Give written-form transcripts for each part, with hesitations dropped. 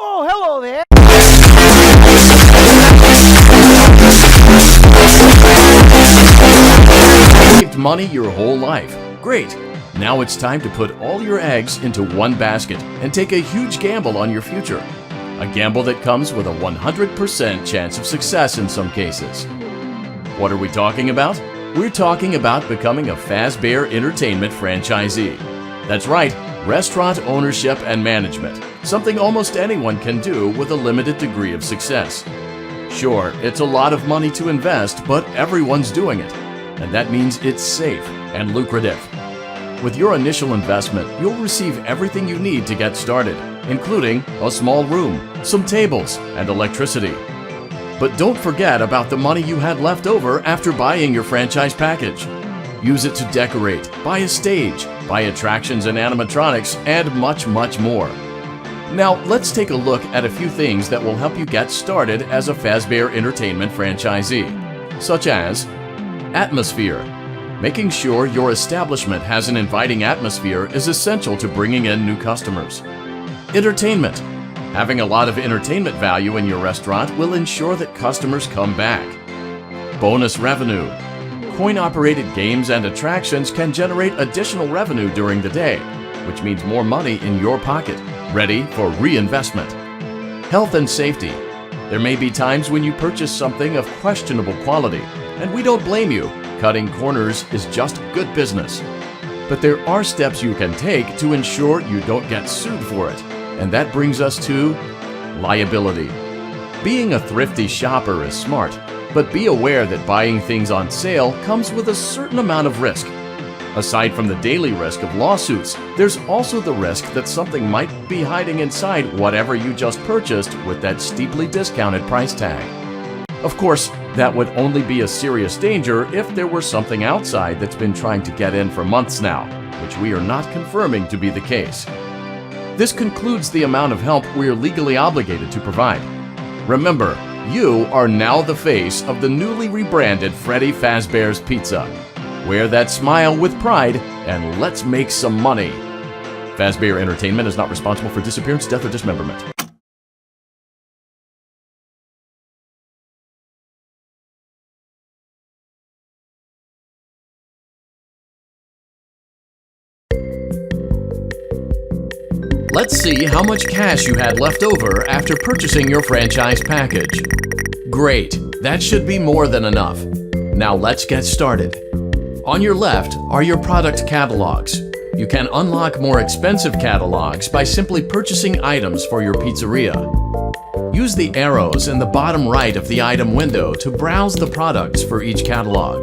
Oh, hello there. Saved money your whole life. Great. Now it's time to put all your eggs into one basket and take a huge gamble on your future. A gamble that comes with a 100% chance of success in some cases. What are we talking about? We're talking about becoming a Fazbear Entertainment franchisee. That's right, restaurant ownership and management. Something almost anyone can do with a limited degree of success. Sure, it's a lot of money to invest, but everyone's doing it. And that means it's safe and lucrative. With your initial investment, you'll receive everything you need to get started, including a small room, some tables, and electricity. But don't forget about the money you had left over after buying your franchise package. Use it to decorate, buy a stage, buy attractions and animatronics, and much, much more. Now, let's take a look at a few things that will help you get started as a Fazbear Entertainment franchisee, such as atmosphere. Making sure your establishment has an inviting atmosphere is essential to bringing in new customers. Entertainment. Having a lot of entertainment value in your restaurant will ensure that customers come back. Bonus revenue. Coin-operated games and attractions can generate additional revenue during the day, which means more money in your pocket, ready for reinvestment. Health and safety. There may be times when you purchase something of questionable quality, and we don't blame you. Cutting corners is just good business. But there are steps you can take to ensure you don't get sued for it. And that brings us to liability. Being a thrifty shopper is smart, but be aware that buying things on sale comes with a certain amount of risk. Aside from the daily risk of lawsuits, there's also the risk that something might be hiding inside whatever you just purchased with that steeply discounted price tag. Of course, that would only be a serious danger if there were something outside that's been trying to get in for months now, which we are not confirming to be the case. This concludes the amount of help we're legally obligated to provide. Remember, you are now the face of the newly rebranded Freddy Fazbear's Pizza. Wear that smile with pride and let's make some money. Fazbear Entertainment is not responsible for disappearance, death, or dismemberment. Let's see how much cash you had left over after purchasing your franchise package. Great, that should be more than enough. Now let's get started. On your left are your product catalogs. You can unlock more expensive catalogs by simply purchasing items for your pizzeria. Use the arrows in the bottom right of the item window to browse the products for each catalog.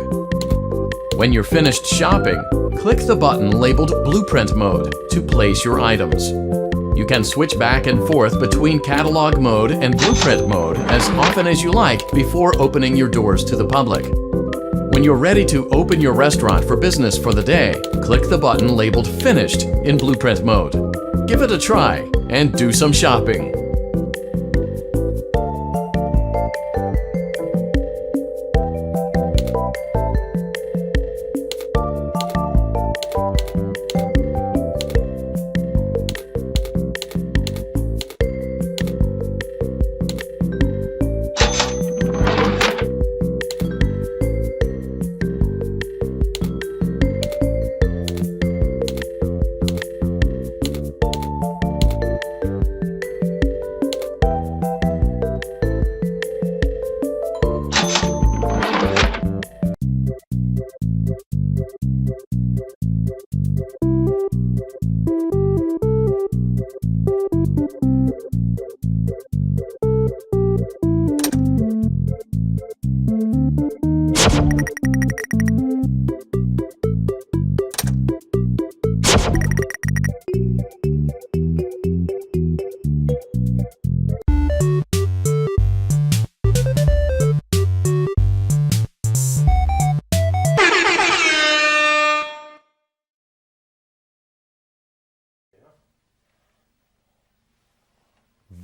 When you're finished shopping, click the button labeled Blueprint Mode to place your items. You can switch back and forth between Catalog Mode and Blueprint Mode as often as you like before opening your doors to the public. When you're ready to open your restaurant for business for the day, click the button labeled Finished in Blueprint Mode. Give it a try and do some shopping.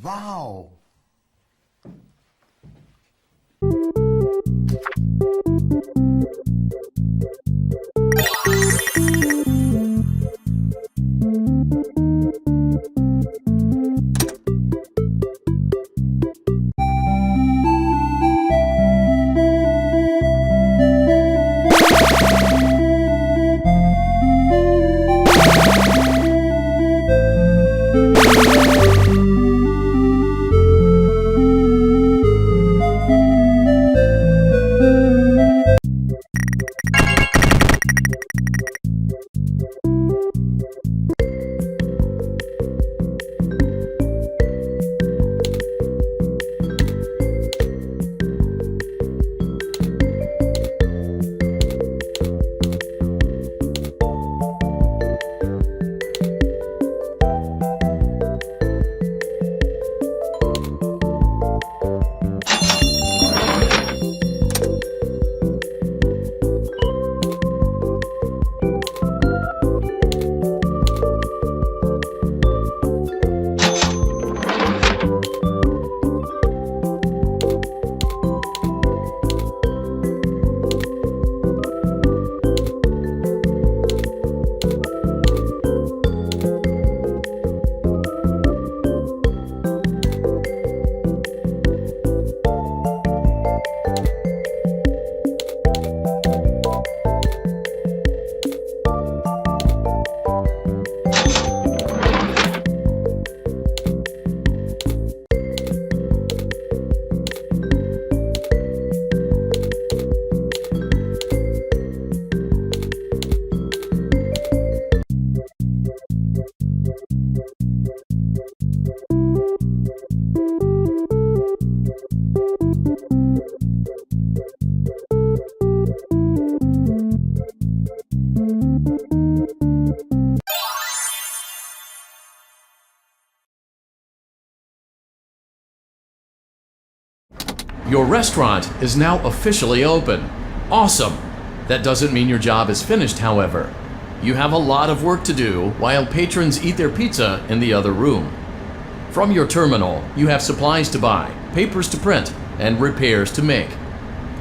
Wow! Your restaurant is now officially open. Awesome! That doesn't mean your job is finished, however. You have a lot of work to do while patrons eat their pizza in the other room. From your terminal, you have supplies to buy, papers to print, and repairs to make.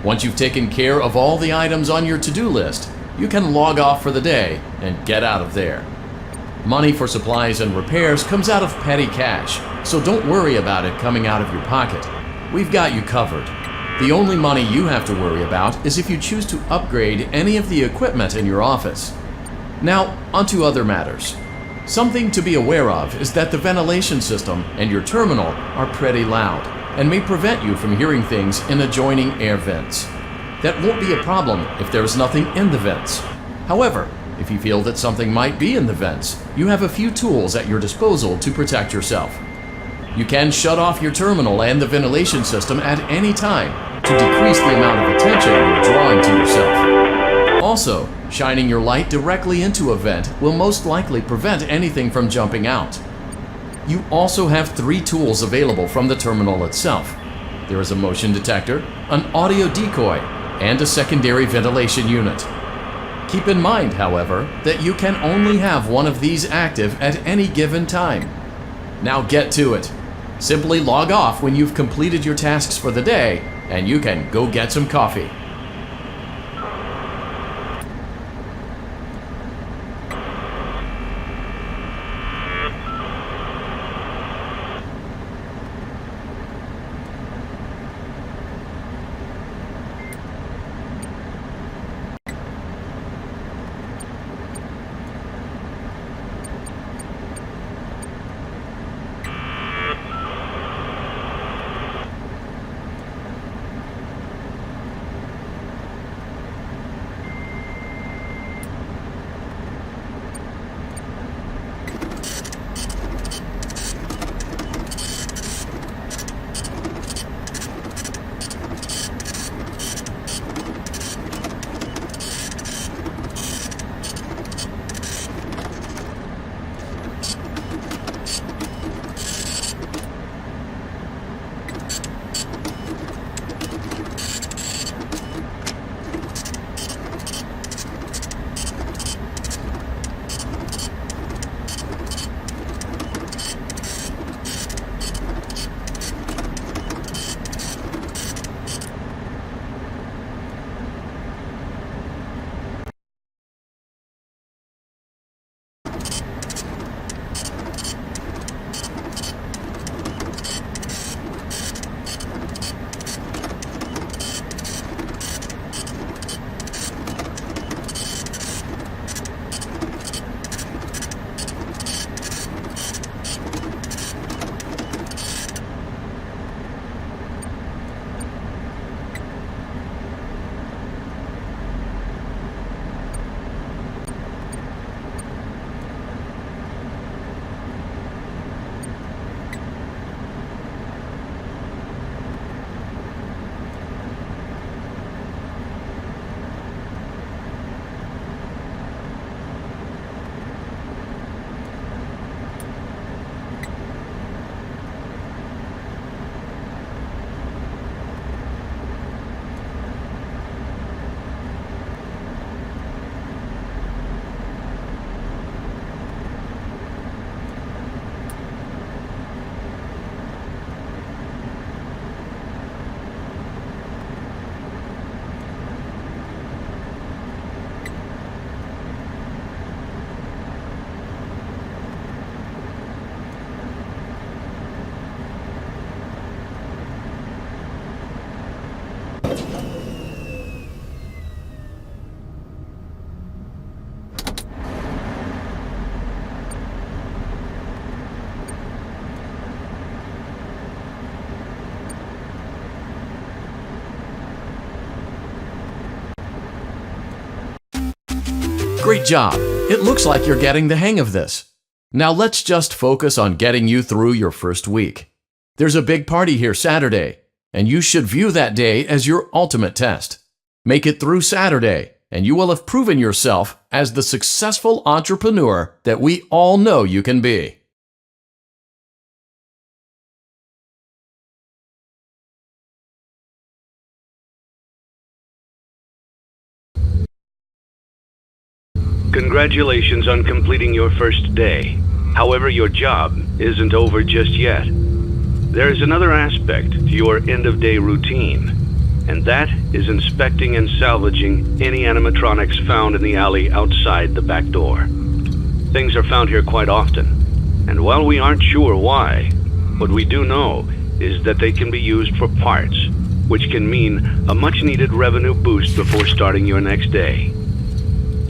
Once you've taken care of all the items on your to-do list, you can log off for the day and get out of there. Money for supplies and repairs comes out of petty cash, so don't worry about it coming out of your pocket. We've got you covered. The only money you have to worry about is if you choose to upgrade any of the equipment in your office. Now, onto other matters. Something to be aware of is that the ventilation system and your terminal are pretty loud and may prevent you from hearing things in adjoining air vents. That won't be a problem if there's nothing in the vents. However, if you feel that something might be in the vents, you have a few tools at your disposal to protect yourself. You can shut off your terminal and the ventilation system at any time to decrease the amount of attention you're drawing to yourself. Also, shining your light directly into a vent will most likely prevent anything from jumping out. You also have 3 tools available from the terminal itself. There is a motion detector, an audio decoy, and a secondary ventilation unit. Keep in mind, however, that you can only have one of these active at any given time. Now get to it. Simply log off when you've completed your tasks for the day, and you can go get some coffee. Great job! It looks like you're getting the hang of this. Now let's just focus on getting you through your first week. There's a big party here Saturday, and you should view that day as your ultimate test. Make it through Saturday, and you will have proven yourself as the successful entrepreneur that we all know you can be. Congratulations on completing your first day. However, your job isn't over just yet. There is another aspect to your end-of-day routine, and that is inspecting and salvaging any animatronics found in the alley outside the back door. Things are found here quite often, and while we aren't sure why, what we do know is that they can be used for parts, which can mean a much-needed revenue boost before starting your next day.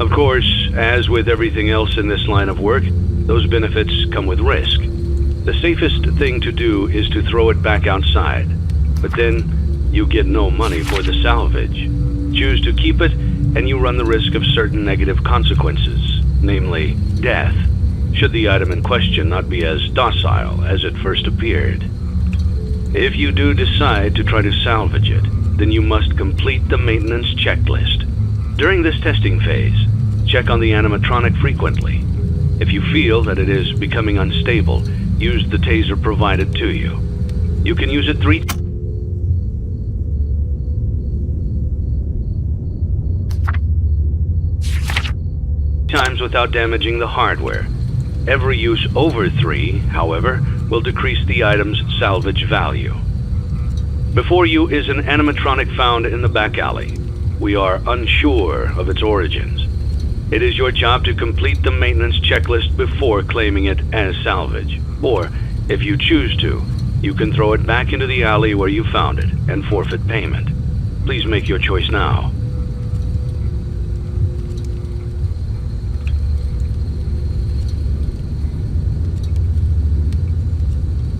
Of course, as with everything else in this line of work, those benefits come with risk. The safest thing to do is to throw it back outside, but then you get no money for the salvage. Choose to keep it, and you run the risk of certain negative consequences, namely death, should the item in question not be as docile as it first appeared. If you do decide to try to salvage it, then you must complete the maintenance checklist. During this testing phase, check on the animatronic frequently. If you feel that it is becoming unstable, use the taser provided to you. You can use it 3 times without damaging the hardware. Every use over 3, however, will decrease the item's salvage value. Before you is an animatronic found in the back alley. We are unsure of its origins. It is your job to complete the maintenance checklist before claiming it as salvage. Or, if you choose to, you can throw it back into the alley where you found it and forfeit payment. Please make your choice now.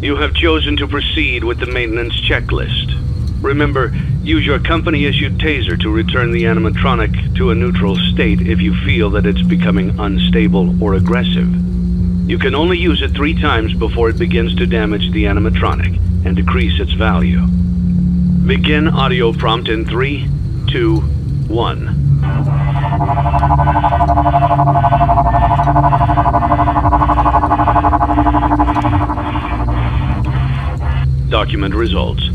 You have chosen to proceed with the maintenance checklist. Remember, use your company-issued taser to return the animatronic to a neutral state if you feel that it's becoming unstable or aggressive. You can only use it 3 times before it begins to damage the animatronic and decrease its value. Begin audio prompt in 3, 2, 1. Document results.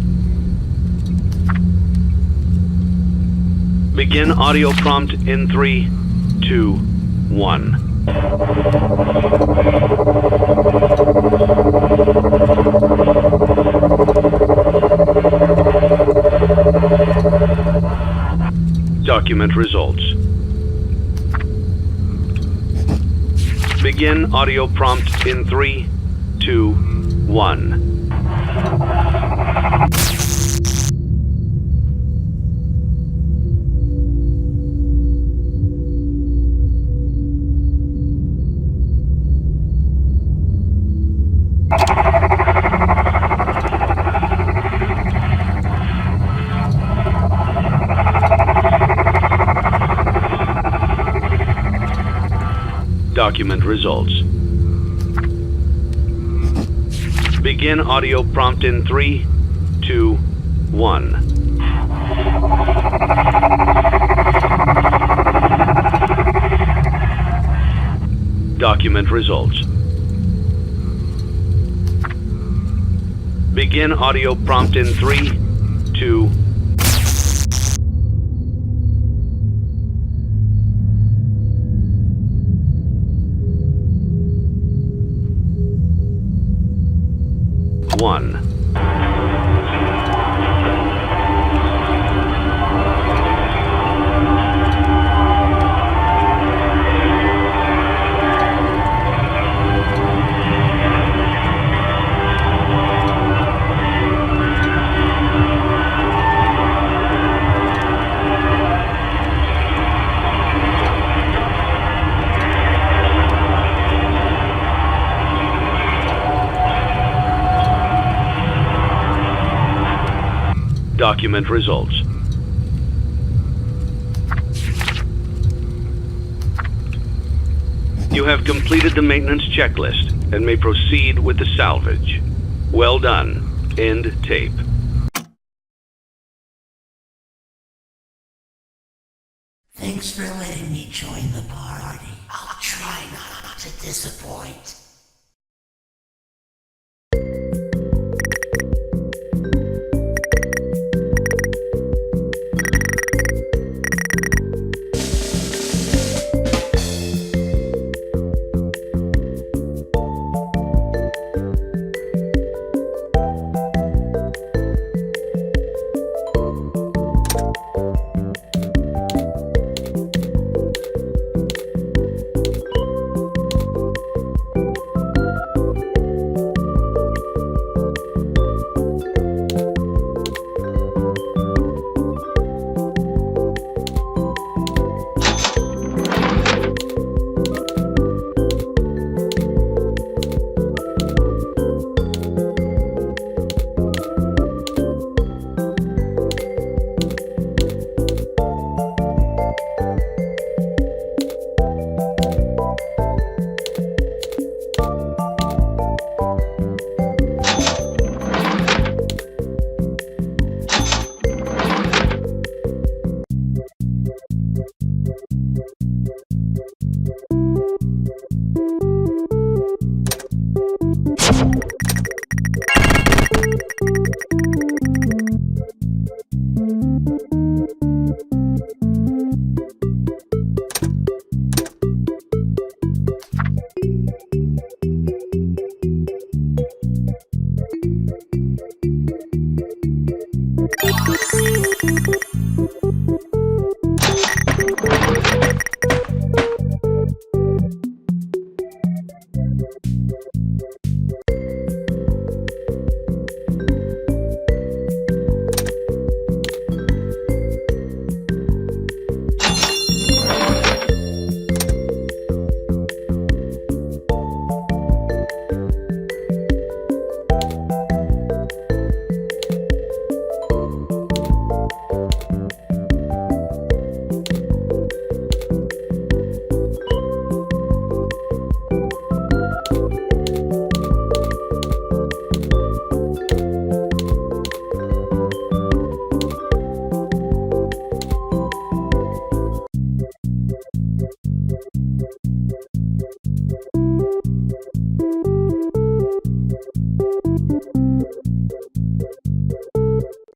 Begin audio prompt in 3, 2, 1. Document results. Begin audio prompt in 3, 2, 1. Document results. Begin audio prompt in 3, 2, 1. Document results. Begin audio prompt in 3, 2, 1. Document results. You have completed the maintenance checklist and may proceed with the salvage. Well done. End tape. Thanks for letting me join the party. I'll try not to disappoint.